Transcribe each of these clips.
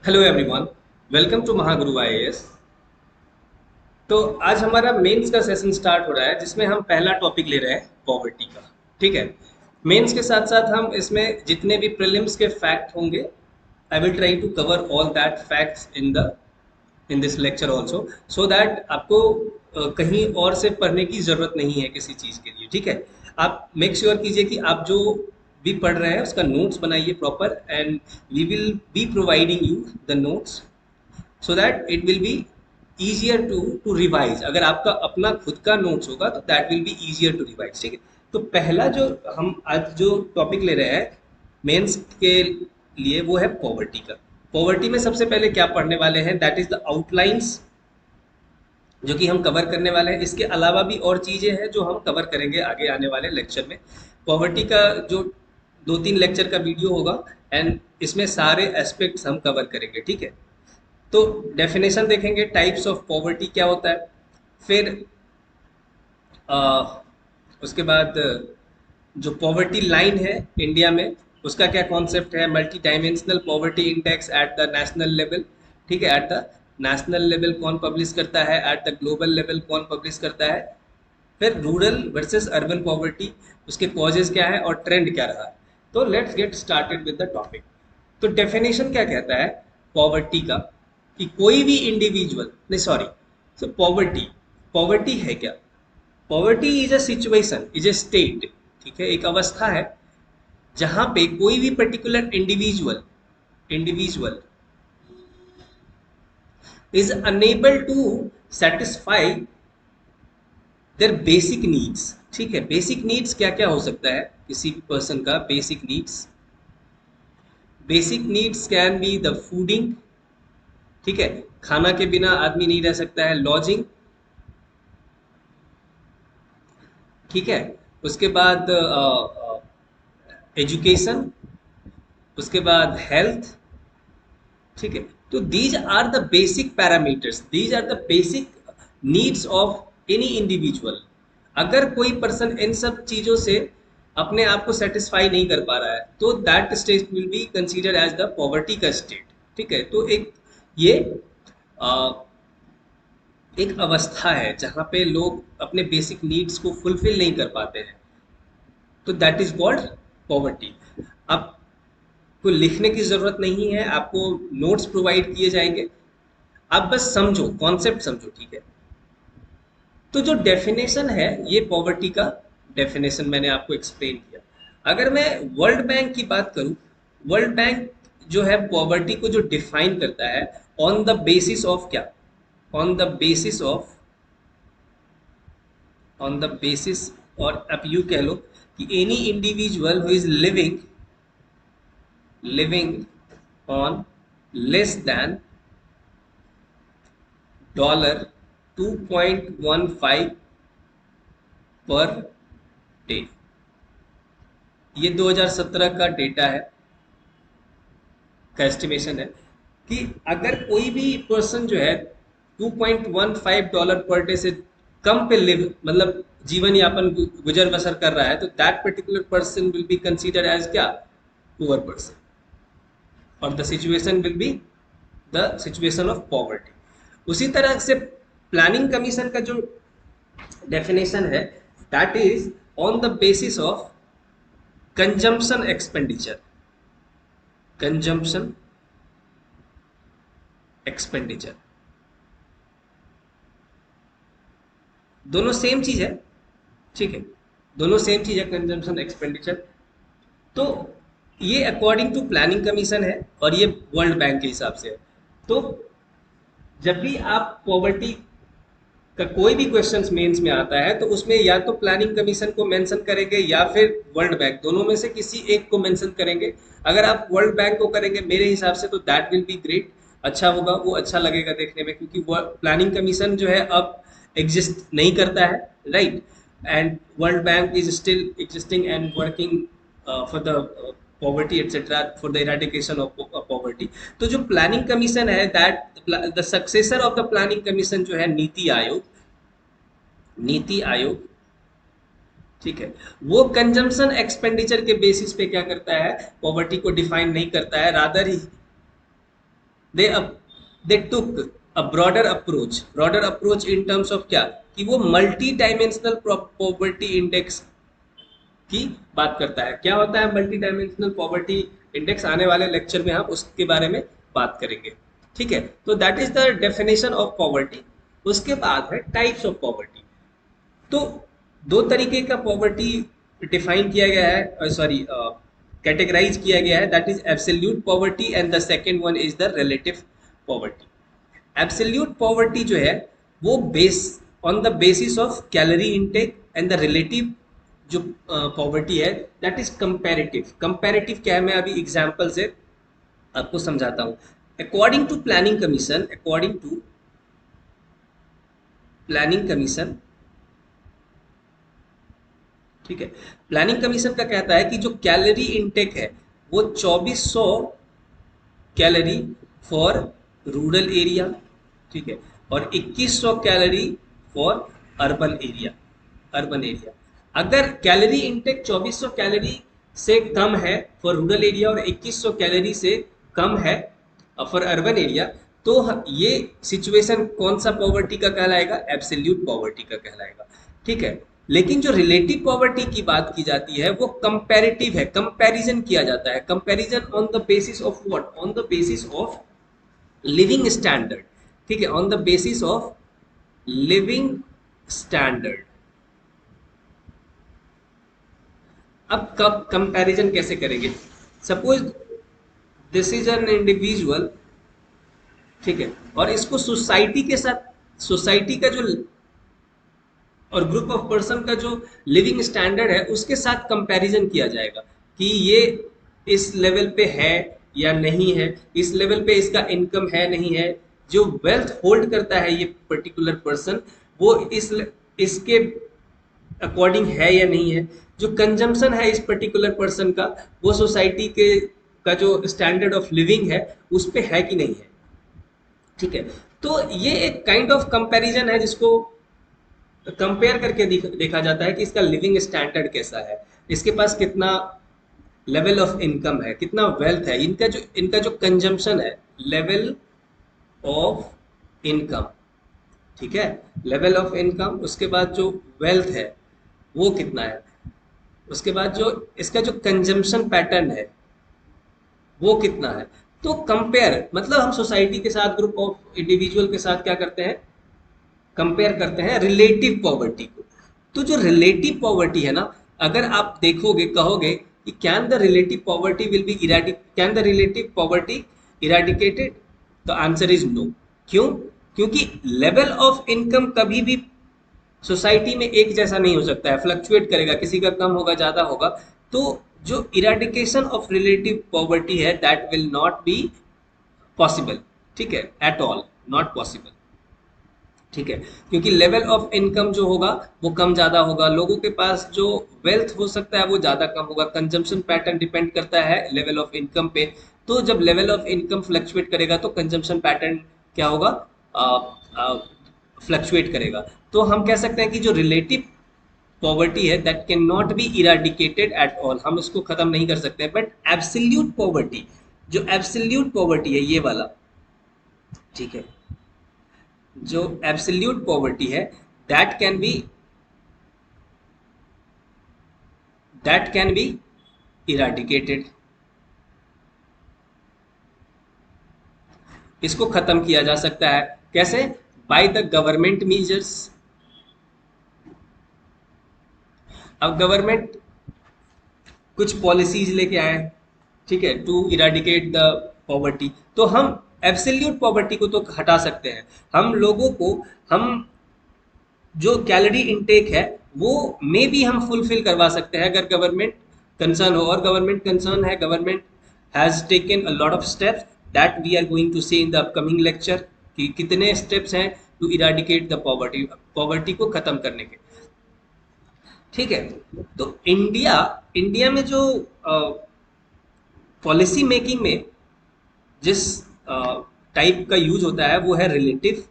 Hello everyone, welcome to Mahaguru IAS. तो आज हमारा मेंस का सेशन स्टार्ट हो रहा है जिसमें हम पहला टॉपिक ले रहे हैं पॉवर्टी का। ठीक है। मेंस के साथ साथ हम इसमें जितने भी प्रीलिम्स के फैक्ट होंगे, I will try to cover all that facts in this lecture also, so that आपको कहीं और से पढ़ने की ज़रूरत नहीं है किसी चीज़ के लिए। ठीक है। आप मेक श्योर कीजिए कि आप जो भी पढ़ रहे हैं उसका नोट्स बनाइए proper, and we will be providing you the notes so that it will be easier to revise. अगर आपका अपना खुद का नोट्स होगा तो that will be easier to revise. ठीक है। तो पहला जो हम आज जो टॉपिक ले रहे हैं मेंस के लिए वो है पॉवर्टी का। पॉवर्टी में सबसे पहले क्या पढ़ने वाले हैं, दैट इज द आउटलाइंस जो कि हम कवर करने वाले हैं। इसके अलावा भी और चीज़ें हैं जो हम कवर करेंगे आगे आने वाले लेक्चर में। पॉवर्टी का जो 2-3 लेक्चर का वीडियो होगा, एंड इसमें सारे एस्पेक्ट्स हम कवर करेंगे। ठीक है। तो डेफिनेशन देखेंगे, टाइप्स ऑफ पॉवर्टी क्या होता है, फिर अ, उसके बाद जो पॉवर्टी लाइन है इंडिया में उसका क्या कॉन्सेप्ट है, multi dimensional poverty index at the national level. ठीक है। एट द नेशनल लेवल कौन पब्लिश करता है, एट द ग्लोबल लेवल कौन पब्लिश करता है, फिर रूरल वर्सेस अर्बन पॉवर्टी, उसके कॉजेज क्या है और ट्रेंड क्या रहा है। तो let's get started with the topic. तो डेफिनेशन क्या कहता है पॉवर्टी का, कि कोई भी इंडिविजुअल, नहीं सॉरी, सो पॉवर्टी, पॉवर्टी है क्या, poverty is a situation, is a state. ठीक है। एक अवस्था है जहां पे कोई भी particular individual individual is unable to satisfy their basic needs. ठीक है। बेसिक नीड्स क्या क्या हो सकता है किसी भी पर्सन का basic needs, basic needs can be the fooding. ठीक है। खाना के बिना आदमी नहीं रह सकता है। लॉजिंग। ठीक है। उसके बाद एजुकेशन, उसके बाद हेल्थ। ठीक है। तो these are the basic parameters, these are the basic needs of any individual. अगर कोई पर्सन इन सब चीज़ों से अपने आप को सेटिस्फाई नहीं कर पा रहा है तो that state will be consider as the poverty का स्टेट। ठीक है। तो एक ये अ, एक अवस्था है जहाँ पे लोग अपने बेसिक नीड्स को फुलफिल नहीं कर पाते हैं, तो दैट इज कॉल्ड पॉवर्टी। आपको लिखने की ज़रूरत नहीं है, आपको नोट्स प्रोवाइड किए जाएंगे, आप बस समझो, कॉन्सेप्ट समझो। ठीक है। तो जो डेफिनेशन है ये पॉवर्टी का डेफिनेशन मैंने आपको एक्सप्लेन किया। अगर मैं वर्ल्ड बैंक की बात करूं, वर्ल्ड बैंक जो है पॉवर्टी को जो डिफाइन करता है ऑन द बेसिस ऑफ क्या, on the basis of, on the basis, और आप यू कह लो कि any individual who is living living on less than $2.15 per day. ये 2017 का डेटा है, का एस्टिमेशन है कि अगर कोई भी पर्सन जो है $2.15 पर डे से कम पे लिव, मतलब जीवन यापन गुजर बसर कर रहा है, तो that particular person will be consider as क्या, पुअर पर्सन, और the situation will be the situation of poverty. उसी तरह से प्लानिंग कमीशन का जो डेफिनेशन है, that is on the basis of consumption expenditure, consumption expenditure, दोनों सेम चीज है। ठीक है। दोनों सेम चीज है, कंजम्पशन एक्सपेंडिचर। तो ये अकॉर्डिंग टू प्लानिंग कमीशन है और ये वर्ल्ड बैंक के हिसाब से है। तो जब भी आप पॉवर्टी का कोई भी क्वेश्चंस मेंस में आता है तो उसमें या तो प्लानिंग कमीशन को मेंशन करेंगे या फिर वर्ल्ड बैंक, दोनों में से किसी एक को मेंशन करेंगे। अगर आप वर्ल्ड बैंक को करेंगे मेरे हिसाब से तो दैट विल बी ग्रेट, अच्छा होगा, वो अच्छा लगेगा देखने में, क्योंकि प्लानिंग कमीशन जो है अब एग्जिस्ट नहीं करता है, right, and world bank is still existing and working for the poverty etcetera, for the eradication of poverty. तो जो प्लानिंग कमीशन है, that the successor of the planning commission जो है नीति आयोग, नीति आयोग। ठीक है। वो कंजम्पशन एक्सपेंडिचर के बेसिस पे क्या करता है, पॉवर्टी को डिफाइन नहीं करता है, rather he they they took a broader approach in terms of क्या, कि वो मल्टी डायमेंशनल पॉवर्टी इंडेक्स की बात करता है। क्या होता है मल्टी डायमेंशनल पॉवर्टी इंडेक्स, आने वाले लेक्चर में हम उसके बारे में बात करेंगे। ठीक है, तो that is the definition of poverty. उसके बाद है टाइप्स ऑफ पॉवर्टी। तो दो तरीके का पॉवर्टी डिफाइन किया गया है, सॉरी कैटेगराइज किया गया है, that is absolute poverty and the second one is the relative poverty. Absolute poverty जो है वो base on the basis of calorie intake, and the relative जो पॉवर्टी है दैट इज कंपैरेटिव। कंपैरेटिव क्या है, मैं अभी एग्जांपल से आपको समझाता हूँ। अकॉर्डिंग टू प्लानिंग कमीशन, ठीक है, प्लानिंग कमीशन का कहता है कि जो कैलोरी इनटेक है वो 2400 कैलोरी फॉर रूरल एरिया, ठीक है, और 2100 कैलोरी फॉर अर्बन एरिया। अगर कैलोरी इनटेक 2400 कैलोरी से कम है फॉर रूरल एरिया और 2100 कैलोरी से कम है फॉर अर्बन एरिया, तो ये सिचुएशन कौन सा पॉवर्टी का कहलाएगा, एब्सोल्यूट पॉवर्टी का कहलाएगा। ठीक है, लेकिन जो रिलेटिव पॉवर्टी की बात की जाती है वो कंपैरेटिव है, कंपैरिजन किया जाता है। Comparison on the basis of what, on the basis of living standard. ठीक है, on the basis of living standard. अब कब कंपैरिजन कैसे करेंगे, suppose this is an individual, ठीक है, और इसको सोसाइटी के साथ, सोसाइटी का जो और ग्रुप ऑफ पर्सन का जो लिविंग स्टैंडर्ड है उसके साथ कंपैरिजन किया जाएगा कि ये इस लेवल पे है या नहीं है, इस लेवल पे इसका इनकम है नहीं है, जो वेल्थ होल्ड करता है ये पर्टिकुलर पर्सन वो इसके अकॉर्डिंग है या नहीं है, जो कंजम्पशन है इस पर्टिकुलर पर्सन का वो सोसाइटी के का जो स्टैंडर्ड ऑफ लिविंग है उस पे है कि नहीं है। ठीक है, तो ये एक काइंड ऑफ कंपैरिजन है जिसको कंपेयर करके देखा जाता है कि इसका लिविंग स्टैंडर्ड कैसा है, इसके पास कितना लेवल ऑफ इनकम है, कितना वेल्थ है, इनका जो कंजम्पशन है, लेवल ऑफ इनकम। ठीक है, लेवल ऑफ इनकम, उसके बाद जो वेल्थ है वो कितना है, उसके बाद जो इसका जो कंजम्पशन पैटर्न है वो कितना है। तो कंपेयर मतलब हम सोसाइटी के साथ, ग्रुप ऑफ इंडिविजुअल के साथ क्या करते हैं, कंपेयर करते हैं रिलेटिव पॉवर्टी को। तो जो रिलेटिव पॉवर्टी है ना, अगर आप देखोगे कहोगे कि can the relative poverty will be can the relative poverty eradicated, तो आंसर इज नो। क्यों, क्योंकि लेवल ऑफ इनकम कभी भी सोसाइटी में एक जैसा नहीं हो सकता है, फ्लक्चुएट करेगा, किसी का कम होगा ज़्यादा होगा। तो जो इराडिकेशन ऑफ रिलेटिव पॉवर्टी है that will not be possible. ठीक है, एट ऑल नॉट पॉसिबल। ठीक है, क्योंकि लेवल ऑफ इनकम जो होगा वो कम ज़्यादा होगा, लोगों के पास जो वेल्थ हो सकता है वो ज़्यादा कम होगा, कंजम्पशन पैटर्न डिपेंड करता है लेवल ऑफ इनकम पे। तो जब लेवल ऑफ इनकम फ्लक्चुएट करेगा तो कंजम्पशन पैटर्न क्या होगा, फ्लक्चुएट करेगा। तो हम कह सकते हैं कि जो रिलेटिव पॉवर्टी है that can not be eradicated at all, हम इसको खत्म नहीं कर सकते। बट एब्सोल्यूट पॉवर्टी, जो एब्सोल्यूट पॉवर्टी है ये वाला, ठीक है, जो एब्सोल्यूट पॉवर्टी है that can be that can be eradicated, इसको खत्म किया जा सकता है। कैसे, बाय द गवर्नमेंट मीजर्स। अब गवर्नमेंट कुछ पॉलिसीज लेके आए, ठीक है, टू इराडिकेट द पॉवर्टी, तो हम एब्सोल्यूट पॉवर्टी को तो हटा सकते हैं। हम लोगों को, हम जो कैलोरी इनटेक है वो मे भी हम फुलफिल करवा सकते हैं अगर गवर्नमेंट कंसर्न हो, और गवर्नमेंट कंसर्न है, government has taken a lot of steps that we are going to see in the upcoming lecture, कि कितने स्टेप्स हैं to eradicate the poverty, poverty को खत्म करने के। ठीक है, तो इंडिया इंडिया में जो पॉलिसी मेकिंग में जिस टाइप का यूज होता है वो है रिलेटिव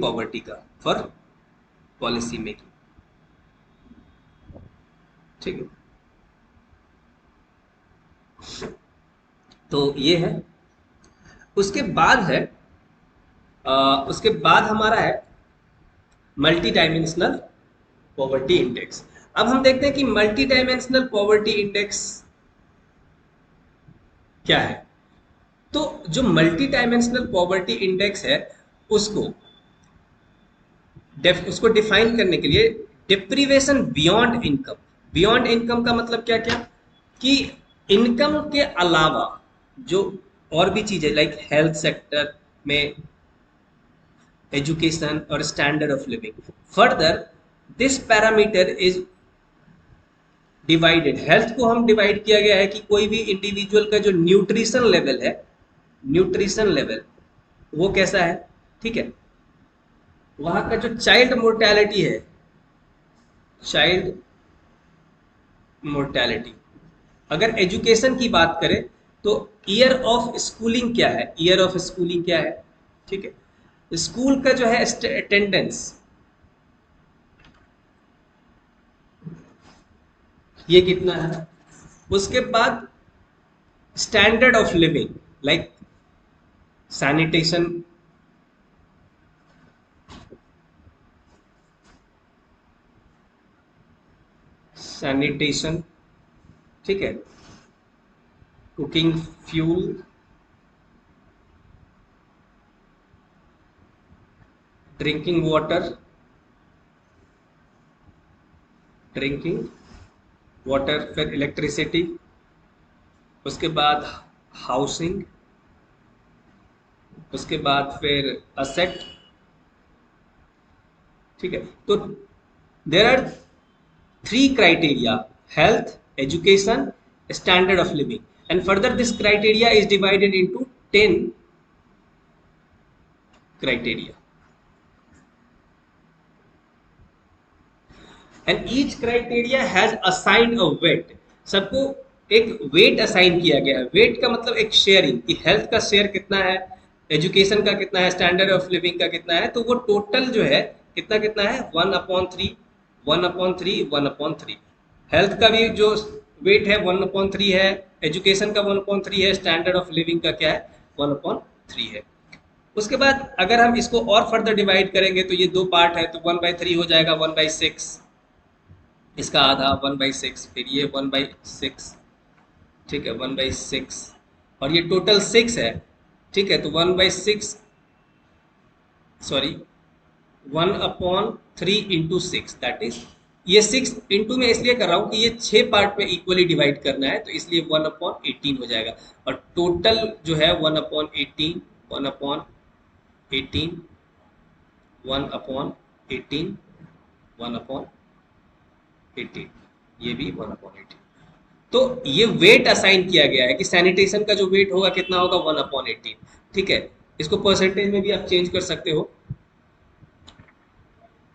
पॉवर्टी का फॉर पॉलिसी मेकिंग। ठीक है, तो ये है। उसके बाद है उसके बाद हमारा है मल्टी डायमेंशनल पॉवर्टी इंडेक्स। अब हम देखते हैं कि मल्टी डायमेंशनल पॉवर्टी इंडेक्स क्या है। तो जो मल्टी डायमेंशनल पॉवर्टी इंडेक्स है उसको उसको डिफाइन करने के लिए डिप्रीवेशन बियॉन्ड इनकम का मतलब क्या क्या, कि इनकम के अलावा जो और भी चीजें लाइक हेल्थ सेक्टर में एजुकेशन और standard of living, further this parameter is divided. Health को हम डिवाइड किया गया है कि कोई भी इंडिविजुअल का जो न्यूट्रिशन लेवल है, न्यूट्रिशन लेवल वो कैसा है, ठीक है। वहां का जो चाइल्ड मोर्टेलिटी है, चाइल्ड मोर्टेलिटी, अगर एजुकेशन की बात करें तो ईयर ऑफ स्कूलिंग क्या है, ईयर ऑफ स्कूलिंग क्या है, ठीक है। स्कूल का जो है अटेंडेंस ये कितना है। उसके बाद standard of living like sanitation, sanitation, ठीक है, cooking fuel, drinking water, drinking water, फिर इलेक्ट्रिसिटी, उसके बाद हाउसिंग, उसके बाद फिर असेट, ठीक है। तो there are three criteria, health, education, standard of living, and further this criteria is divided into 10 criteria and each criteria has assigned a weight. सबको एक वेट असाइन किया गया है। वेट का मतलब एक शेयरिंग, कि हेल्थ का शेयर कितना है, एजुकेशन का कितना है, स्टैंडर्ड ऑफ लिविंग का कितना है, तो वो टोटल जो है कितना कितना है, 1/3, 1/3, 1/3। हेल्थ का भी जो वेट है 1/3 है, एजुकेशन का 1/3 है, स्टैंडर्ड ऑफ लिविंग का क्या है, 1/3 है। उसके बाद अगर हम इसको और फर्दर डिवाइड करेंगे तो ये दो पार्ट है, तो 1/3 हो जाएगा 1/6, इसका आधा 1/6, फिर ये 1/6, ठीक है, 1/6, और ये टोटल 6 है, ठीक है। तो 1/6, सॉरी 1/3 × 6, दैट इज, ये 6 इंटू में इसलिए कर रहा हूँ कि ये 6 पार्ट में इक्वली डिवाइड करना है, तो इसलिए 1/18 हो जाएगा। और टोटल जो है 1/18, 1/18, 1/18, 1/18, ये भी 1/18। तो ये वेट असाइन किया गया है कि सैनिटेशन का जो वेट होगा कितना होगा, 1/18, ठीक है। इसको परसेंटेज में भी आप चेंज कर सकते हो।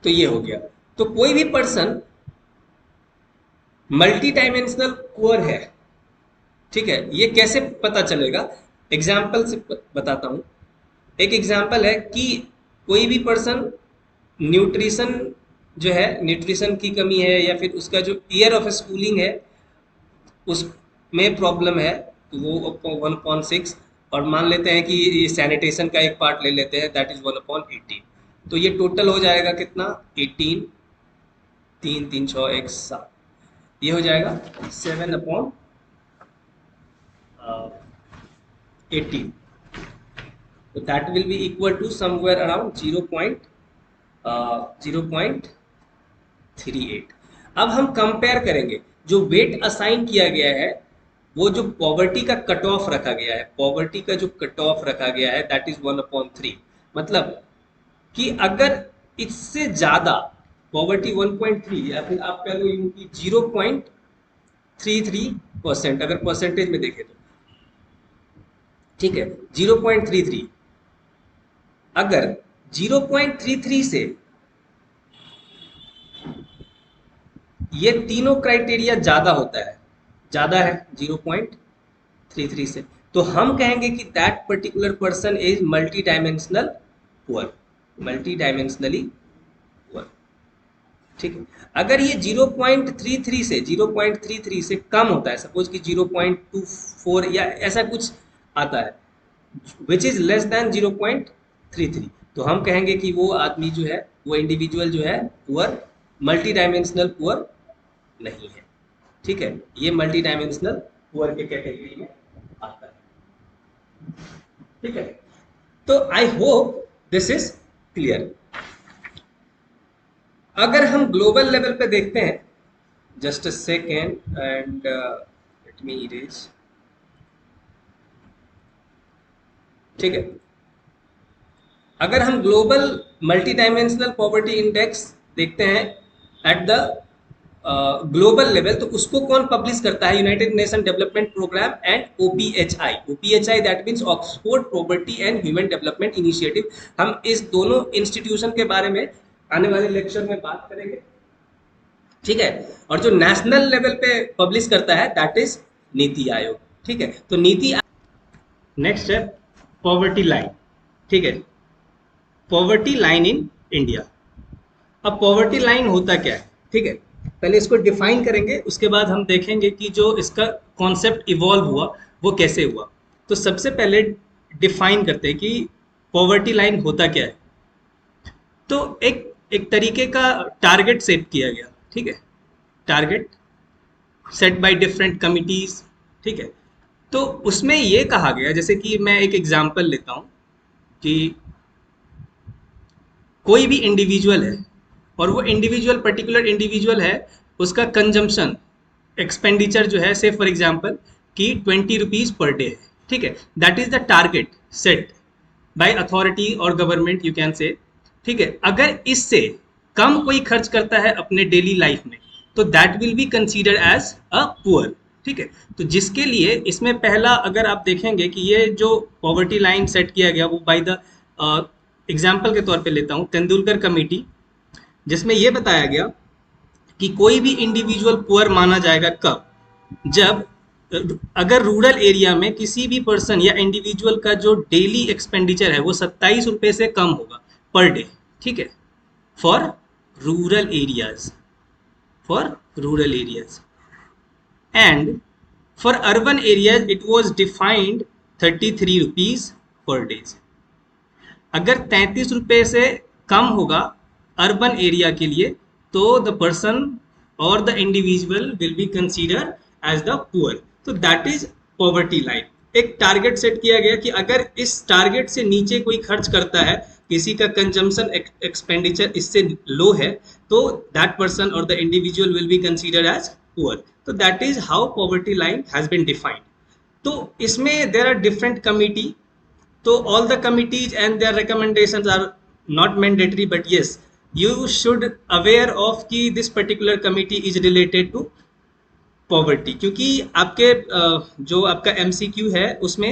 तो ये हो गया। तो कोई भी पर्सन मल्टी डायमेंशनल पुअर है, ठीक है, ये कैसे पता चलेगा, एग्जाम्पल से बताता हूं। एक एग्जाम्पल है कि कोई भी पर्सन न्यूट्रिशन जो है, न्यूट्रिशन की कमी है, या फिर उसका जो ईयर ऑफ स्कूलिंग है उसमें प्रॉब्लम है, तो वो 1/6। और मान लेते हैं कि ये सैनिटेशन का एक पार्ट ले लेते हैं, दैट इज 1/18। तो ये टोटल हो जाएगा कितना, 18, 3 3 6 1 7, ये हो जाएगा 7/18। तो that will be equal to somewhere around 0.38। अब हम कंपेयर करेंगे, जो वेट असाइन किया गया है, वो जो पॉवर्टी का कट ऑफ रखा गया है, पॉवर्टी का जो कट ऑफ रखा गया है दैट इज 1/3। मतलब कि अगर इससे ज्यादा पॉवर्टी 1/3, या फिर आप कह लो यूं कि 0.33%, अगर परसेंटेज में देखें तो, ठीक है, 0.33, अगर 0.33 से ये तीनों क्राइटेरिया ज्यादा होता है, ज्यादा है 0.33 से, तो हम कहेंगे कि that particular person is multi dimensional poor, multi dimensionally poor, ठीक है। अगर ये 0.33 से कम होता है, सपोज कि 0.24 या ऐसा कुछ आता है, विच इज लेस देन 0.33, तो हम कहेंगे कि वो आदमी जो है, वो इंडिविजुअल जो है पुअर, मल्टी डायमेंशनल पुअर नहीं है। ठीक है, ये मल्टी डायमेंशनल पुअर के कैटेगरी में आता है। ठीक है, तो I hope this is clear. अगर हम ग्लोबल लेवल पे देखते हैं, just a second and let me erase. ठीक है, अगर हम global multi dimensional poverty index देखते हैं एट द ग्लोबल लेवल, तो उसको कौन पब्लिश करता है? United Nation development programme and OPHI. OPHI that means Oxford poverty and human development initiative. हम इस दोनों इंस्टीट्यूशन के बारे में आने वाले लेक्चर में बात करेंगे। ठीक है, और जो नेशनल लेवल पे पब्लिश करता है दैट इज नीति आयोग। ठीक है, तो नीति, नेक्स्ट है पॉवर्टी लाइन। ठीक है, पॉवर्टी लाइन इन इंडिया। अब पॉवर्टी लाइन होता क्या है? ठीक है, पहले इसको डिफाइन करेंगे, उसके बाद हम देखेंगे कि जो इसका कॉन्सेप्ट इवॉल्व हुआ वो कैसे हुआ। तो सबसे पहले डिफाइन करते हैं कि पॉवर्टी लाइन होता क्या है। तो एक एक तरीके का टारगेट सेट किया गया। ठीक है, target set by different committees. ठीक है, तो उसमें ये कहा गया, जैसे कि मैं एक एग्जांपल लेता हूं कि कोई भी इंडिविजुअल है और वो इंडिविजुअल, पर्टिकुलर इंडिविजुअल है, उसका कंजम्पशन एक्सपेंडिचर जो है, से फॉर एग्जांपल कि 20 रुपीज पर डे है। ठीक है, that is the target set by authority और गवर्नमेंट, यू कैन से। ठीक है, अगर इससे कम कोई खर्च करता है अपने डेली लाइफ में, तो that will be considered as a poor. ठीक है, तो जिसके लिए इसमें पहला, अगर आप देखेंगे कि ये जो पॉवर्टी लाइन सेट किया गया वो बाय द एग्जाम्पल के तौर पे लेता हूँ तेंदुलकर कमेटी, जिसमें यह बताया गया कि कोई भी इंडिविजुअल पुअर माना जाएगा कब? जब अगर रूरल एरिया में किसी भी पर्सन या इंडिविजुअल का जो डेली एक्सपेंडिचर है वो 27 रुपए से कम होगा पर डे। ठीक है, for rural areas, for rural areas and for urban areas it was defined 33 rupees पर डे। अगर 33 रुपए से कम होगा अर्बन एरिया के लिए, तो द पर्सन और the individual will be consider as the poor. तो दैट इज पॉवर्टी लाइन। एक टारगेट सेट किया गया कि अगर इस टारगेट से नीचे कोई खर्च करता है, किसी का कंजम्पशन एक्सपेंडिचर इससे लो है, तो दैट पर्सन और the individual will be consider as poor. तो that is how poverty line has been defined. तो इसमें there are different committee, so all the committees and their recommendations are not mandatory, but yes, you should aware of कि this particular committee is related to poverty, क्योंकि आपके जो आपका MCQ है उसमें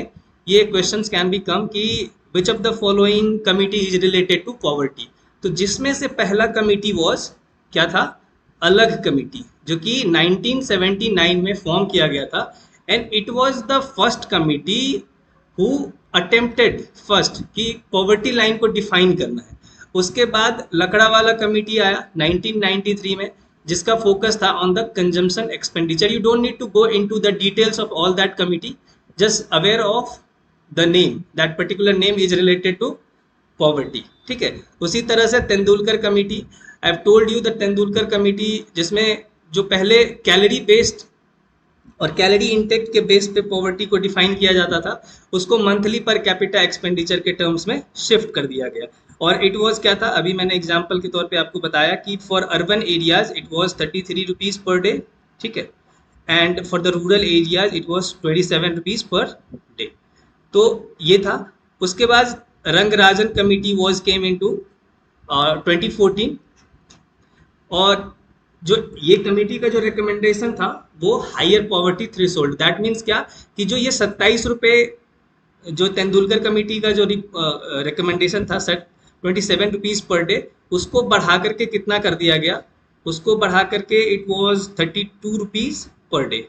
ये questions can be come कि which of the following committee is related to poverty। तो जिसमें से पहला कमिटी was क्या था? अलग कमिटी, जो कि 1979 में फॉर्म किया गया था, and it was the first committee who attempted first कि पॉवर्टी लाइन को डिफाइन करना है। उसके बाद लकड़ावाला कमिटी आया 1993 में, जिसका फोकस था on the consumption expenditure. You don't need to go into the details of all that committee, just aware of the name, that particular name is related to poverty. ठीक है, उसी तरह से Tendulkar committee, I have told you the Tendulkar committee, जिसमें जो पहले calorie based और calorie intake के बेस पे पॉवर्टी को डिफाइन किया जाता था, उसको मंथली पर कैपिटा एक्सपेंडिचर के टर्म्स में शिफ्ट कर दिया गया। और इट वाज क्या था, अभी मैंने एग्जांपल के तौर पे आपको बताया कि for urban areas it was 33 rupees पर डे। ठीक है, and for the rural areas it was 27 rupees पर डे। तो ये था। उसके बाद Rangarajan committee was came into 2014, और जो ये कमेटी का जो रिकमेंडेशन था वो higher poverty threshold, that means क्या कि जो ये 27 रुपए जो तेंदुलकर कमेटी का जो रिकमेंडेशन था सेट 27 रुपीज पर डे, उसको बढ़ा करके कितना कर दिया गया? उसको बढ़ा करके इट वाज 32 रुपीज पर डे।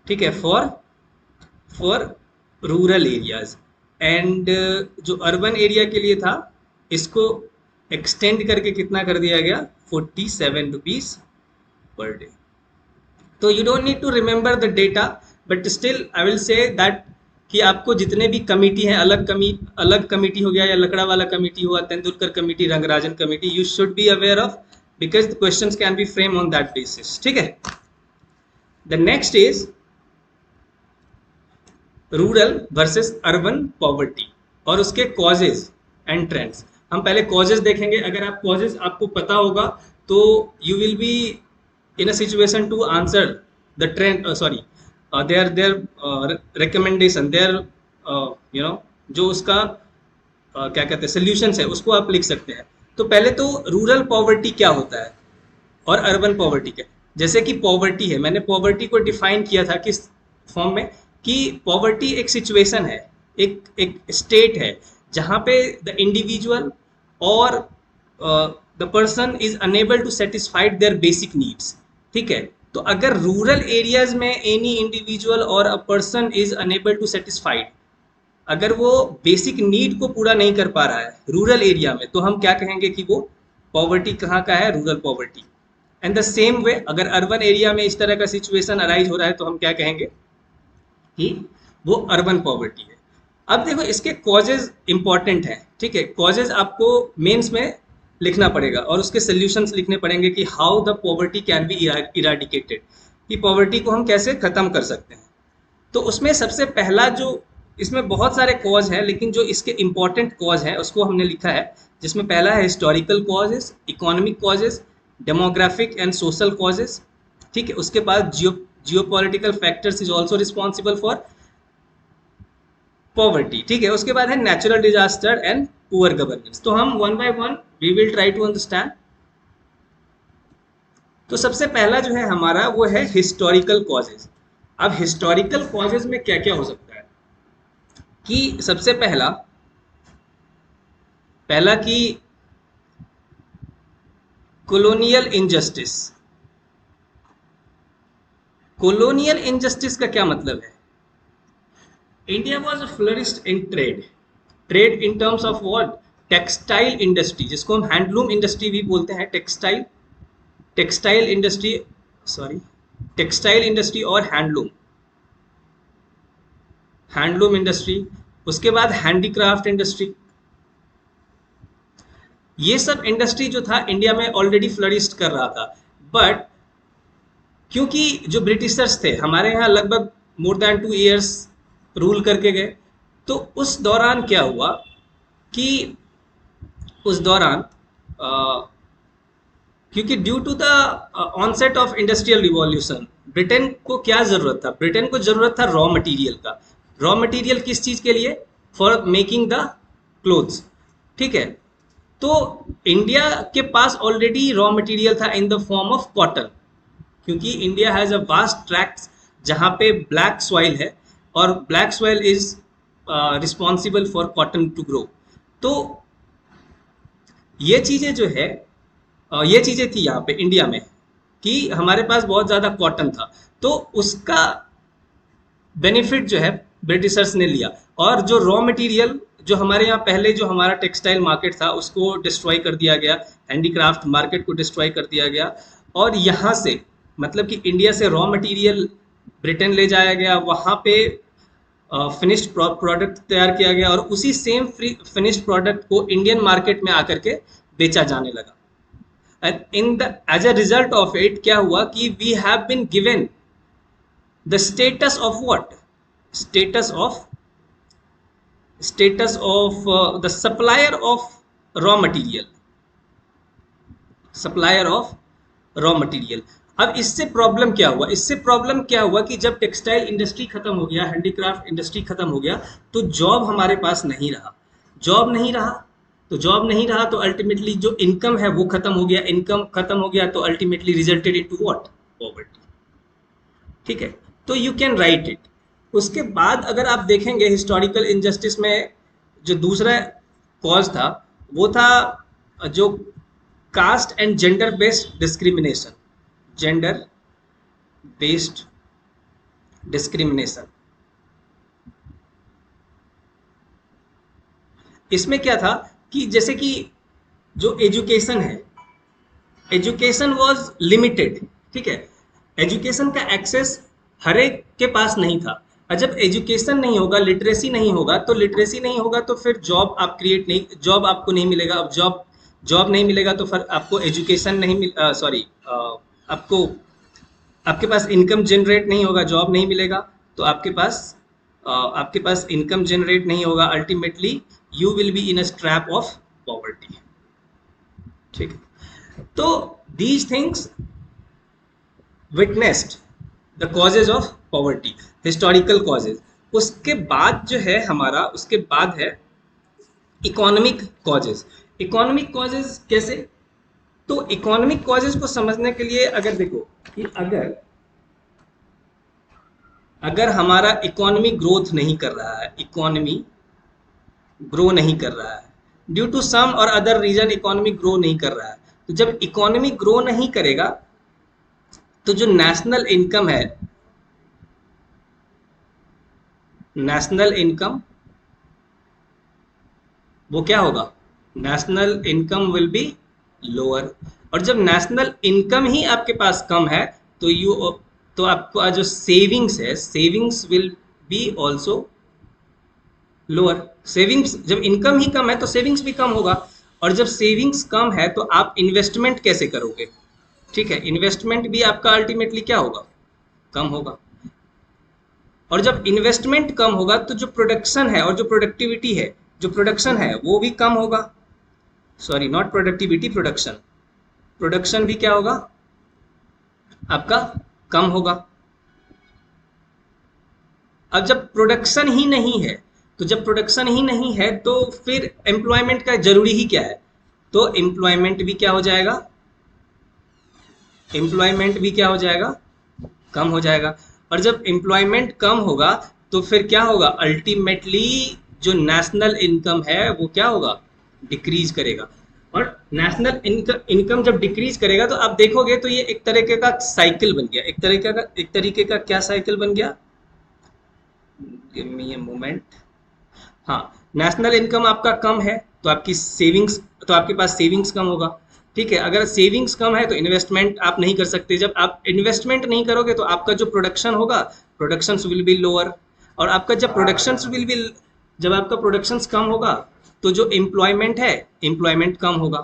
ठीक है, फॉर रूरल एरियाज, एंड जो अर्बन एरिया के लिए था इसको एक्सटेंड करके कितना कर दिया गया? 47 रुपीज पर डे। तो you don't need to remember the data, but still I will say that कि आपको जितने भी कमिटी हैं, अलग कमिटी हो गया या लकड़ा वाला कमिटी हुआ, Tendulkar committee, Rangarajan committee, you should be aware of because the questions can be frame on that basis. ठीक है, the next is rural versus urban poverty और उसके कॉजेज एंड ट्रेंड्स। हम पहले कॉजेज देखेंगे। अगर आप कॉजेज आपको पता होगा तो you will be in a situation to answer the trend, sorry their recommendation, their you know जो उसका क्या कहते हैं सोल्यूशंस है, उसको आप लिख सकते हैं। तो पहले तो रूरल पॉवर्टी क्या होता है और अर्बन पॉवर्टी क्या। जैसे कि पॉवर्टी है, मैंने पॉवर्टी को डिफाइन किया था किस फॉर्म में कि पॉवर्टी एक सिचुएशन है, एक स्टेट है जहाँ पे द इंडिविजुअल और the person is unable to satisfied their basic needs. ठीक है, तो अगर रूरल एरियाज में एनी इंडिविजुअल और a person is unable to satisfied, अगर वो बेसिक नीड को पूरा नहीं कर पा रहा है रूरल एरिया में, तो हम क्या कहेंगे कि वो पॉवर्टी कहाँ का है, rural poverty. And the same way अगर अर्बन एरिया में इस तरह का सिचुएशन अराइज हो रहा है तो हम क्या कहेंगे कि वो अर्बन पॉवर्टी है। अब देखो इसके कॉजेज इंपॉर्टेंट हैं। ठीक है, कॉजेज आपको मेंस में लिखना पड़ेगा और उसके सोल्यूशंस लिखने पड़ेंगे कि how the poverty can be eradicated, कि पॉवर्टी को हम कैसे खत्म कर सकते हैं। तो उसमें सबसे पहला जो, इसमें बहुत सारे कॉज हैं लेकिन जो इसके इंपॉर्टेंट कॉज है उसको हमने लिखा है, जिसमें पहला है historical causes, economic causes, demographic and social causes. ठीक है, उसके बाद geopolitical factors is also responsible for poverty. ठीक है, उसके बाद है natural disaster and poor governance. तो हम one by one we will try to understand. तो सबसे पहला जो है हमारा वो है हिस्टोरिकल कॉजेज। अब हिस्टोरिकल कॉजेज में क्या क्या हो सकता है कि सबसे पहला कि कॉलोनियल इनजस्टिस। कॉलोनियल इनजस्टिस का क्या मतलब है? India was flourished in trade in terms of what, textile industry, जिसको हम हैंडलूम इंडस्ट्री भी बोलते हैं, textile industry, sorry textile industry और हैंडलूम इंडस्ट्री। उसके बाद हैंडीक्राफ्ट इंडस्ट्री। ये सब इंडस्ट्री जो था इंडिया में ऑलरेडी फ्लरिश्ड कर रहा था, बट क्योंकि जो ब्रिटिशर्स थे हमारे यहाँ लगभग मोर देन 2 ईयर्स रूल करके गए, तो उस दौरान क्या हुआ कि उस दौरान क्योंकि due to the onset of industrial revolution, Britain को क्या जरूरत था? ब्रिटेन को जरूरत था रॉ मटेरियल का। रॉ मटेरियल किस चीज के लिए? For making the clothes. ठीक है, तो इंडिया के पास ऑलरेडी रॉ मटेरियल था in the form of cotton, क्योंकि India has a vast tract जहाँ पे ब्लैक सॉइल है और black soil is responsible for cotton to grow. तो ये चीज़ें जो है ये चीज़ें थी यहाँ पे इंडिया में कि हमारे पास बहुत ज़्यादा कॉटन था, तो उसका बेनिफिट जो है ब्रिटिशर्स ने लिया। और जो रॉ मटेरियल जो हमारे यहाँ पहले जो हमारा टेक्सटाइल मार्केट था उसको डिस्ट्रॉय कर दिया गया, हैंडीक्राफ्ट मार्केट को डिस्ट्रॉय कर दिया गया, और यहाँ से मतलब कि इंडिया से रॉ मटेरियल ब्रिटेन ले जाया गया, वहाँ पे फिनिश्ड प्रोडक्ट तैयार किया गया और उसी सेम फिनिश्ड प्रोडक्ट को इंडियन मार्केट में आकर के बेचा जाने लगा। And as a result of it क्या हुआ कि we have been given the status of what, status of the supplier of raw material, supplier of raw material. अब इससे प्रॉब्लम क्या हुआ? इससे प्रॉब्लम क्या हुआ कि जब टेक्सटाइल इंडस्ट्री खत्म हो गया, हैंडीक्राफ्ट इंडस्ट्री खत्म हो गया, तो जॉब हमारे पास नहीं रहा। जॉब नहीं रहा तो अल्टीमेटली जो इनकम है वो खत्म हो गया। इनकम खत्म हो गया तो ultimately resulted into what, poverty. ठीक है, तो यू कैन राइट इट। उसके बाद अगर आप देखेंगे हिस्टोरिकल इनजस्टिस में जो दूसरा कॉज था वो था जो caste and gender based discrimination, gender based discrimination. इसमें क्या था कि जैसे कि जो एजुकेशन है, एजुकेशन वाज लिमिटेड। ठीक है, एजुकेशन का एक्सेस हर एक के पास नहीं था। और जब एजुकेशन नहीं होगा, लिटरेसी नहीं होगा, तो लिटरेसी नहीं होगा तो फिर जॉब आप क्रिएट नहीं, जॉब आपको नहीं मिलेगा। अब जॉब जॉब नहीं मिलेगा तो फिर आपको एजुकेशन नहीं मिल, सॉरी, आपको, आपके पास इनकम जनरेट नहीं होगा, जॉब नहीं मिलेगा, तो आपके पास इनकम जनरेट नहीं होगा, ultimately you will be in a trap of poverty. ठीक है, तो these things witnessed the causes of poverty, historical causes. उसके बाद जो है हमारा, उसके बाद है इकोनॉमिक कॉजेज। इकोनॉमिक कॉजेज कैसे? तो इकोनॉमिक कॉजेज को समझने के लिए अगर देखो कि अगर अगर हमारा इकोनॉमी ग्रोथ नहीं कर रहा है, इकोनॉमी ग्रो नहीं कर रहा है, ड्यू टू सम और अदर रीजन इकोनॉमी ग्रो नहीं कर रहा है, तो जब इकोनॉमी ग्रो नहीं करेगा तो जो नेशनल इनकम है, नेशनल इनकम वो क्या होगा? National income will be lower. और जब नेशनल इनकम ही आपके पास कम है तो तो आपका जो सेविंग्स है, savings will be also lower. Savings, जब इनकम ही कम है तो सेविंग्स भी कम होगा, और जब सेविंग्स कम है तो आप इन्वेस्टमेंट कैसे करोगे? ठीक है, इन्वेस्टमेंट भी आपका अल्टीमेटली क्या होगा? कम होगा। और जब इन्वेस्टमेंट कम होगा तो जो प्रोडक्शन है और जो प्रोडक्टिविटी है, जो प्रोडक्शन है वो भी कम होगा। Sorry, not productivity, production. Production भी क्या होगा? आपका कम होगा। अब जब प्रोडक्शन ही नहीं है, तो जब प्रोडक्शन ही नहीं है तो फिर एम्प्लॉयमेंट का जरूरी ही क्या है? तो एम्प्लॉयमेंट भी क्या हो जाएगा? एम्प्लॉयमेंट भी क्या हो जाएगा? कम हो जाएगा। और जब एम्प्लॉयमेंट कम होगा तो फिर क्या होगा? अल्टीमेटली जो नेशनल इनकम है वो क्या होगा? डिक्रीज करेगा। और नेशनल इनकम जब डिक्रीज करेगा तो आप देखोगे तो ये एक तरीके का साइकिल बन गया, एक तरीके का क्या साइकिल बन गया? Give me a moment. हाँ, नेशनल इनकम आपका कम है तो आपकी सेविंग्स, तो आपके पास सेविंग्स कम होगा। ठीक है, अगर सेविंग्स कम है तो इन्वेस्टमेंट आप नहीं कर सकते। जब आप इन्वेस्टमेंट नहीं करोगे तो आपका जो प्रोडक्शन होगा, प्रोडक्शन विल बी लोअर। और आपका जब प्रोडक्शन विल बी, जब आपका प्रोडक्शन कम होगा तो जो एम्प्लॉयमेंट है, एम्प्लॉयमेंट कम होगा।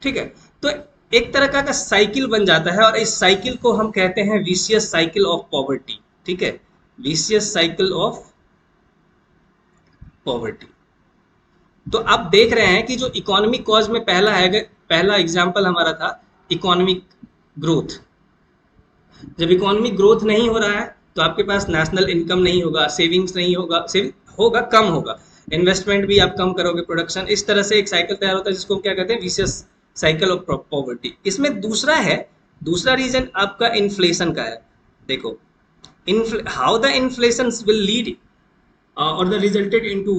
ठीक है, तो एक तरह का साइकिल बन जाता है, और इस साइकिल को हम कहते हैं विशियस साइकिल ऑफ पॉवर्टी। ठीक है, विशियस साइकिल ऑफ पॉवर्टी। तो आप देख रहे हैं कि जो इकोनॉमिक कॉज में पहला है, पहला एग्जाम्पल हमारा था इकोनॉमिक ग्रोथ। जब इकोनॉमिक ग्रोथ नहीं हो रहा है तो आपके पास नेशनल इनकम नहीं होगा, सेविंग्स नहीं होगा, सेविंग होगा, कम होगा, इन्वेस्टमेंट भी आप कम करोगे, प्रोडक्शन, इस तरह से एक साइकिल तैयार होता है जिसको हम क्या कहते हैं? Vicious cycle of poverty. इसमें दूसरा है, दूसरा रीजन आपका इन्फ्लेशन का है। देखो, how the inflation will lead और द रिजल्टेड इनटू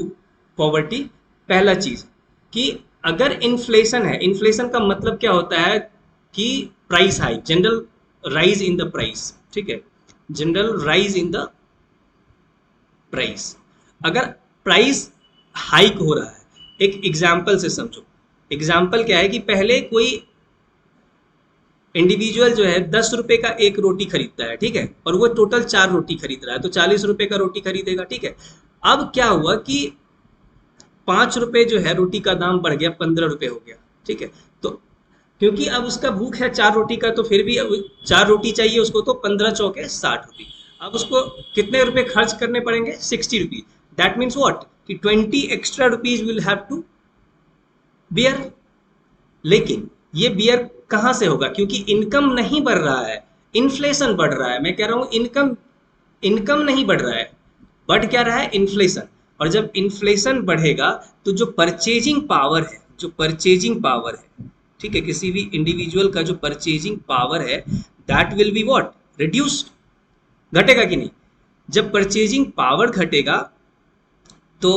पॉवर्टी। पहला चीज कि अगर इन्फ्लेशन है, इन्फ्लेशन का मतलब क्या होता है? कि price hike, general rise in the price. ठीक है, general rise in the price. अगर प्राइस हाइक हो रहा है, एक एग्जाम्पल से समझो। एग्जाम्पल क्या है कि पहले कोई इंडिविजुअल जो है 10 रुपए का एक रोटी खरीदता है, ठीक है, और वो टोटल 4 रोटी खरीद रहा है, तो 40 रुपए का रोटी खरीदेगा। ठीक है, अब क्या हुआ कि 5 रुपए जो है रोटी का दाम बढ़ गया, 15 रुपए हो गया। ठीक है, तो क्योंकि अब उसका भूख है 4 रोटी का, तो फिर भी अब 4 रोटी चाहिए उसको, तो 15 चौके 60 रुपये। अब उसको कितने रुपए खर्च करने पड़ेंगे? 60 रुपीज। That means what? कि 20 extra rupees will have to bear. लेकिन ये बियर कहाँ से होगा? क्योंकि इनकम नहीं बढ़ रहा है, इन्फ्लेशन बढ़ रहा है। मैं कह रहा हूँ इनकम, इनकम नहीं बढ़ रहा है, बढ़ क्या रहा है? इन्फ्लेशन। और जब इन्फ्लेशन बढ़ेगा तो जो परचेजिंग पावर है, जो परचेजिंग पावर है, ठीक है, किसी भी इंडिविजुअल का जो परचेजिंग पावर है, that will be what? Reduced. घटेगा कि नहीं? जब परचेजिंग पावर घटेगा तो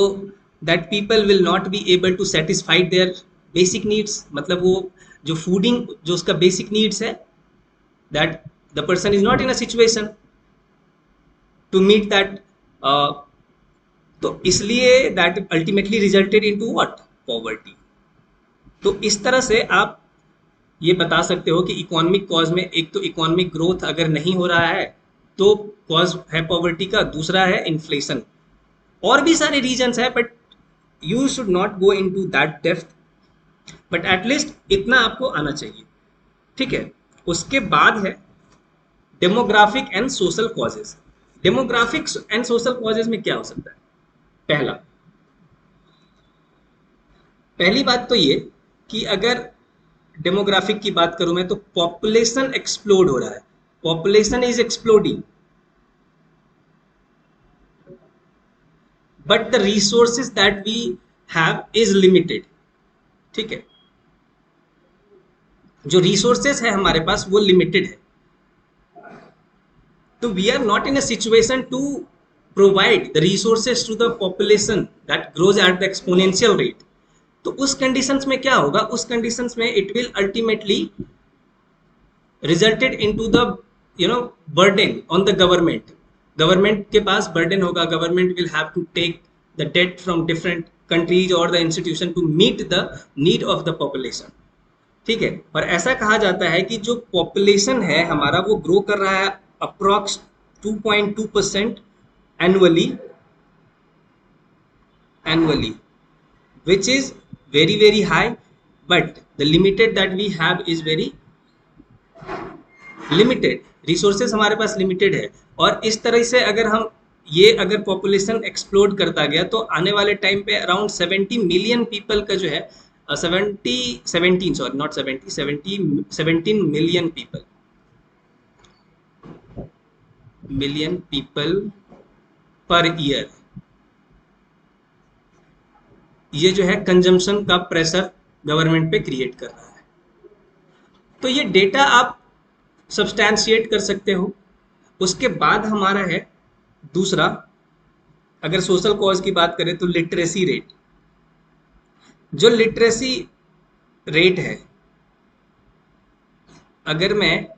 that people will not be able to satisfy their basic needs. मतलब वो जो फूडिंग, जो उसका बेसिक नीड्स है, that the person is not in a situation to meet that. तो इसलिए that ultimately resulted into what? Poverty. तो इस तरह से आप ये बता सकते हो कि इकोनॉमिक कॉज में एक तो इकोनॉमिक ग्रोथ अगर नहीं हो रहा है तो कॉज है पॉवर्टी का, दूसरा है इन्फ्लेशन। और भी सारे रीजंस है, but you should not go into that depth, but at least इतना आपको आना चाहिए, ठीक है। उसके बाद है demographic and social causes. Demographic and social causes में क्या हो सकता है? पहला, पहली बात तो ये कि अगर डेमोग्राफिक की बात करूं मैं, तो पॉपुलेशन एक्सप्लोड हो रहा है, population is exploding, but the resources that we have is limited, ठीक है। जो रिसोर्सेज है हमारे पास वो लिमिटेड है, तो we are not in a situation to provide the resources to the population that grows at the exponential rate. तो उस कंडीशंस में क्या होगा? उस कंडीशंस में it will ultimately resulted into the burden on the government. Government के पास burden होगा, government will have to take the debt from different countries और the institution to meet the need of the population, ठीक है। और ऐसा कहा जाता है कि जो पॉपुलेशन है हमारा वो ग्रो कर रहा है approx 2.2% annually, which is very very high, but the limited that we have is very limited, resources हमारे पास limited है। और इस तरह से अगर हम अगर पॉपुलेशन एक्सप्लोड करता गया तो आने वाले टाइम पे अराउंड 70 मिलियन पीपल का जो है 17 मिलियन पीपल पर ईयर, ये जो है कंजम्पशन का प्रेशर गवर्नमेंट पे क्रिएट कर रहा है। तो ये डेटा आप सब्सटैंशिएट कर सकते हो। उसके बाद हमारा है दूसरा, अगर सोशल कॉज की बात करें तो लिटरेसी रेट। जो लिटरेसी रेट है, अगर मैं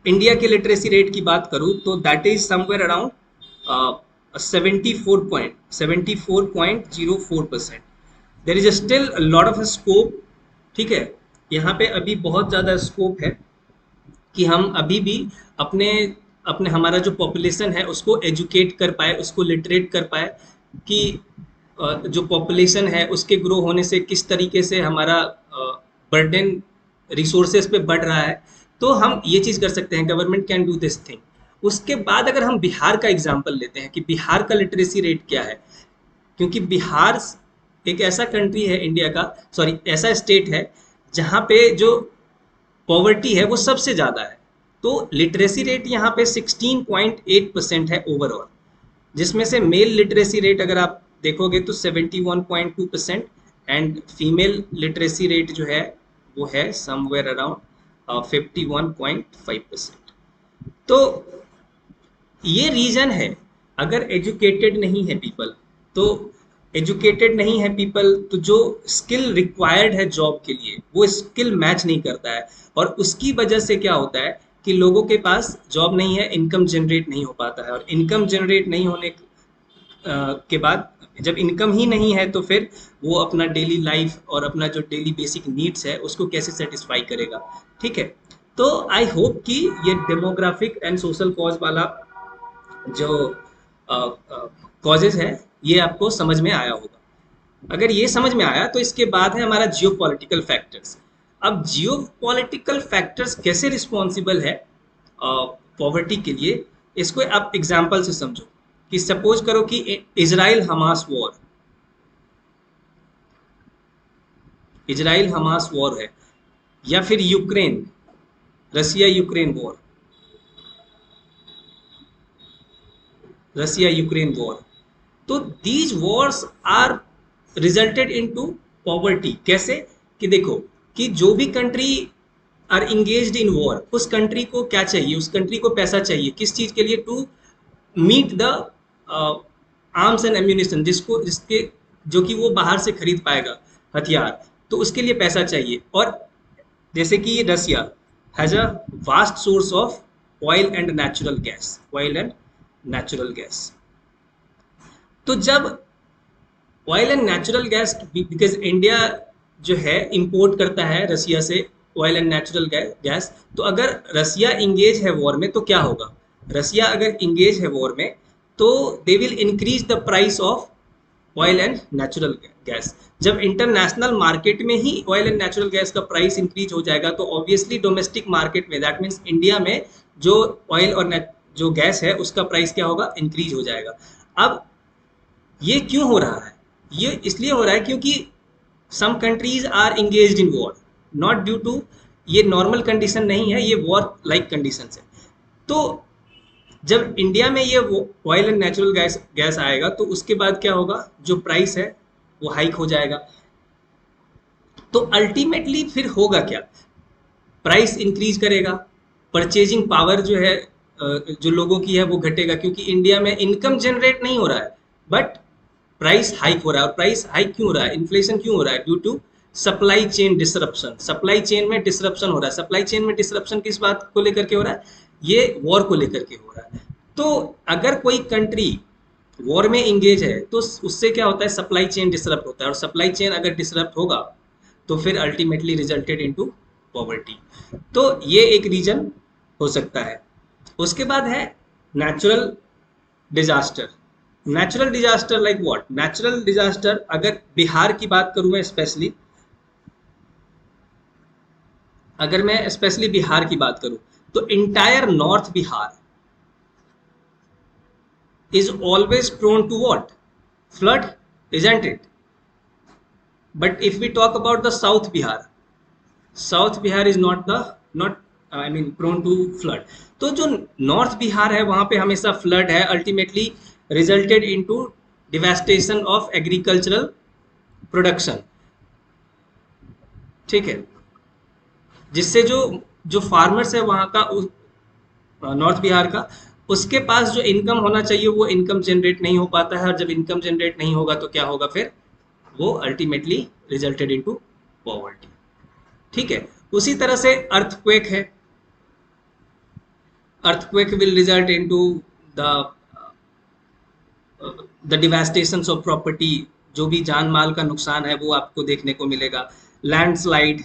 इंडिया के लिटरेसी रेट की बात करूं तो that is somewhere around 74.04%। There is still lot of scope, ठीक है। यहाँ पे अभी बहुत ज़्यादा स्कोप है कि हम अभी भी अपने अपने हमारा जो पॉपुलेशन है उसको एजुकेट कर पाए, उसको लिटरेट कर पाए कि जो पॉपुलेशन है उसके ग्रो होने से किस तरीके से हमारा बर्डन रिसोर्सेज पे बढ़ रहा है। तो हम ये चीज़ कर सकते हैं, government can do this thing. उसके बाद अगर हम बिहार का एग्जाम्पल लेते हैं कि बिहार का लिटरेसी रेट क्या है, क्योंकि बिहार एक ऐसा कंट्री है इंडिया का, सॉरी ऐसा स्टेट है जहाँ पे जो पॉवर्टी है वो सबसे ज़्यादा है। तो लिटरेसी रेट यहाँ पे 16.8% है ओवरऑल, जिसमें से मेल लिटरेसी रेट अगर आप देखोगे तो 71.2% एंड फीमेल लिटरेसी रेट जो है वो है समवेयर अराउंड 51.5%। तो ये रीजन है, अगर एजुकेटेड नहीं है पीपल, तो एजुकेटेड नहीं है पीपल तो जो स्किल रिक्वायर्ड है जॉब के लिए वो स्किल मैच नहीं करता है, और उसकी वजह से क्या होता है कि लोगों के पास जॉब नहीं है, इनकम जनरेट नहीं हो पाता है, और इनकम जनरेट नहीं होने के बाद जब इनकम ही नहीं है तो फिर वो अपना डेली लाइफ और अपना जो डेली बेसिक नीड्स है उसको कैसे सेटिस्फाई करेगा, ठीक है। तो आई होप कि ये डेमोग्राफिक एंड सोशल कॉज वाला जो कॉजेज है ये आपको समझ में आया होगा। अगर ये समझ में आया तो इसके बाद है हमारा जियोपॉलिटिकल फैक्टर्स। अब जियोपॉलिटिकल फैक्टर्स कैसे रिस्पॉन्सिबल है पॉवर्टी के लिए, इसको आप एग्जाम्पल से समझो कि सपोज करो कि इजराइल हमास वॉर है, या फिर यूक्रेन रसिया यूक्रेन वॉर। तो these wars are resulted into poverty. कैसे? कि देखो कि जो भी country are engaged in war, उस कंट्री को क्या चाहिए? उस कंट्री को पैसा चाहिए, किस चीज के लिए? To meet the arms and ammunition, जिसके जो कि वो बाहर से खरीद पाएगा हथियार, तो उसके लिए पैसा चाहिए। और जैसे कि Russia has a vast source of oil and natural gas. तो जब oil and natural gas, because India जो है इंपोर्ट करता है रसिया से ऑयल एंड नेचुरल गैस। तो अगर रसिया इंगेज है वॉर में तो क्या होगा? रसिया अगर इंगेज है वॉर में तो they will increase the price of oil and natural gas. जब इंटरनेशनल मार्केट में ही ऑयल एंड नेचुरल गैस का प्राइस इंक्रीज हो जाएगा तो ऑब्वियसली डोमेस्टिक मार्केट में, दैट मीन्स इंडिया में, जो ऑयल और जो गैस है उसका प्राइस क्या होगा? इंक्रीज हो जाएगा। अब ये क्यों हो रहा है? ये इसलिए हो रहा है क्योंकि some countries are engaged in war, not due to, ये नॉर्मल कंडीशन नहीं है, ये वॉर लाइक कंडीशन है। तो जब इंडिया में ये ऑयल एंड नेचुरल गैस आएगा तो उसके बाद क्या होगा? जो प्राइस है वो हाइक हो जाएगा। तो अल्टीमेटली फिर होगा क्या? प्राइस इंक्रीज करेगा, परचेजिंग पावर जो है जो लोगों की है वो घटेगा, क्योंकि इंडिया में इनकम जनरेट नहीं हो रहा है बट प्राइस हाइक हो रहा है। और प्राइस हाइक क्यों हो रहा है? इन्फ्लेशन क्यों हो रहा है? Due to supply chain disruption. Supply chain में डिसरप्शन हो रहा है। सप्लाई चेन में डिसरप्शन किस बात को लेकर के हो रहा है? ये वॉर को लेकर के हो रहा है। तो अगर कोई कंट्री वॉर में इंगेज है तो उससे क्या होता है? सप्लाई चेन डिसरप्ट होता है, और सप्लाई चेन अगर डिसरप्ट होगा तो फिर अल्टीमेटली रिजल्टेड इनटू पॉवर्टी। तो ये एक रीजन हो सकता है। उसके बाद है natural disaster. Natural disaster like what? Natural disaster अगर बिहार की बात करूं मैं स्पेशली, अगर मैं स्पेशली बिहार की बात करूं तो entire north Bihar is always prone to what? Flood, isn't it? But if we talk about the South Bihar is not prone to flood. तो जो नॉर्थ बिहार है वहां पे हमेशा फ्लड है, ultimately resulted into devastation of agricultural production. ठीक है, जिससे जो फार्मर्स है वहां का, नॉर्थ बिहार का, उसके पास जो इनकम होना चाहिए वो इनकम जनरेट नहीं हो पाता है। और जब इनकम जनरेट नहीं होगा तो क्या होगा? फिर वो अल्टीमेटली रिजल्टेड इनटू पॉवर्टी। ठीक है, उसी तरह से अर्थक्वेक है। Earthquake will result into the devastation of property. जो भी जान माल का नुकसान है वो आपको देखने को मिलेगा। Landslide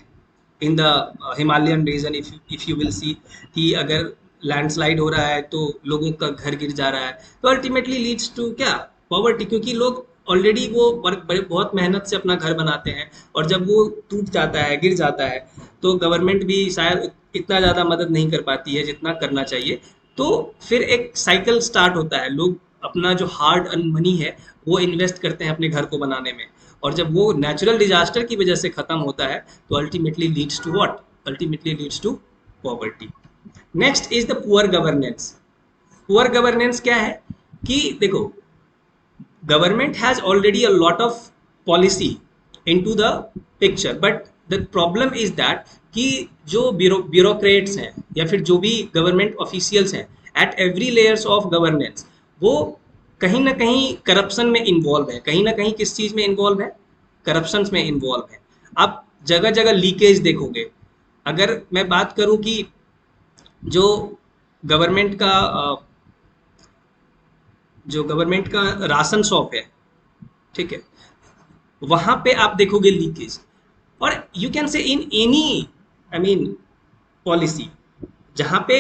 in the Himalayan region, if you will see कि अगर लैंडस्लाइड हो रहा है तो लोगों का घर गिर जा रहा है, तो अल्टीमेटली लीड्स टू क्या? पॉवर्टी। क्योंकि लोग ऑलरेडी वो बहुत मेहनत से अपना घर बनाते हैं, और जब वो टूट जाता है, गिर जाता है, तो गवर्नमेंट भी शायद इतना ज़्यादा मदद नहीं कर पाती है जितना करना चाहिए। तो फिर एक साइकिल स्टार्ट होता है, लोग अपना जो हार्ड अर्न मनी है वो इन्वेस्ट करते हैं अपने घर को बनाने में, और जब वो नेचुरल डिजास्टर की वजह से खत्म होता है तो ultimately leads to what? Ultimately leads to poverty. Next is the poor governance. Poor governance क्या है कि देखो, government has already a lot of policy into the picture, but the problem is that कि जो ब्यूरोक्रेट्स हैं या फिर जो भी गवर्नमेंट ऑफिशियल्स हैं at every layers of governance, वो कहीं ना कहीं करप्शन में इन्वॉल्व है। कहीं ना कहीं किस चीज़ में इन्वॉल्व है? करप्शन में इन्वॉल्व है। आप जगह जगह लीकेज देखोगे। अगर मैं बात करूं कि जो गवर्नमेंट का राशन शॉप है, ठीक है, वहां पे आप देखोगे लीकेज। और you can say in any policy जहां पे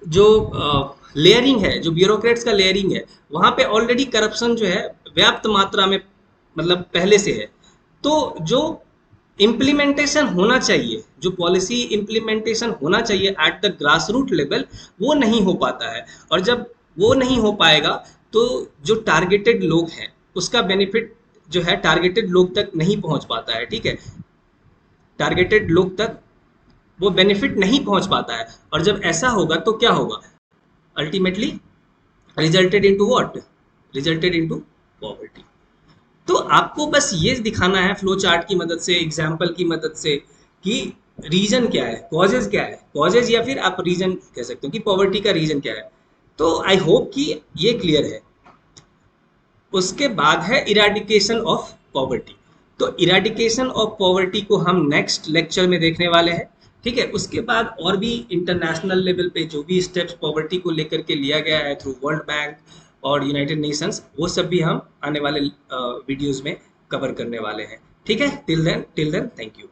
जो लेयरिंग है, जो ब्यूरोक्रेट्स का लेयरिंग है, वहां पे ऑलरेडी करप्शन जो है व्याप्त मात्रा में, मतलब पहले से है। तो जो इम्प्लीमेंटेशन होना चाहिए, जो पॉलिसी इम्प्लीमेंटेशन होना चाहिए at the grass root level, वो नहीं हो पाता है। और जब वो नहीं हो पाएगा तो जो टारगेटेड लोग हैं उसका बेनिफिट जो है टारगेटेड लोग तक नहीं पहुंच पाता है। ठीक है, टारगेटेड लोग तक वो बेनिफिट नहीं पहुंच पाता है। और जब ऐसा होगा तो क्या होगा? Ultimately resulted into what? Resulted into poverty. तो आपको बस ये दिखाना है फ्लो चार्ट की मदद से, एग्जाम्पल की मदद से, कि रीजन क्या है, कॉजेज क्या है, कॉजेज या फिर आप रीजन कह सकते हो कि पॉवर्टी का रीजन क्या है। तो आई होप कि ये क्लियर है। उसके बाद है इराडिकेशन ऑफ पॉवर्टी। तो इराडिकेशन ऑफ पॉवर्टी को हम नेक्स्ट लेक्चर में देखने वाले हैं। ठीक है, उसके बाद और भी इंटरनेशनल लेवल पे जो भी स्टेप्स पॉवर्टी को लेकर के लिया गया है थ्रू वर्ल्ड बैंक और यूनाइटेड नेशंस, वो सब भी हम आने वाले वीडियोस में कवर करने वाले हैं। ठीक है, टिल देन थैंक यू।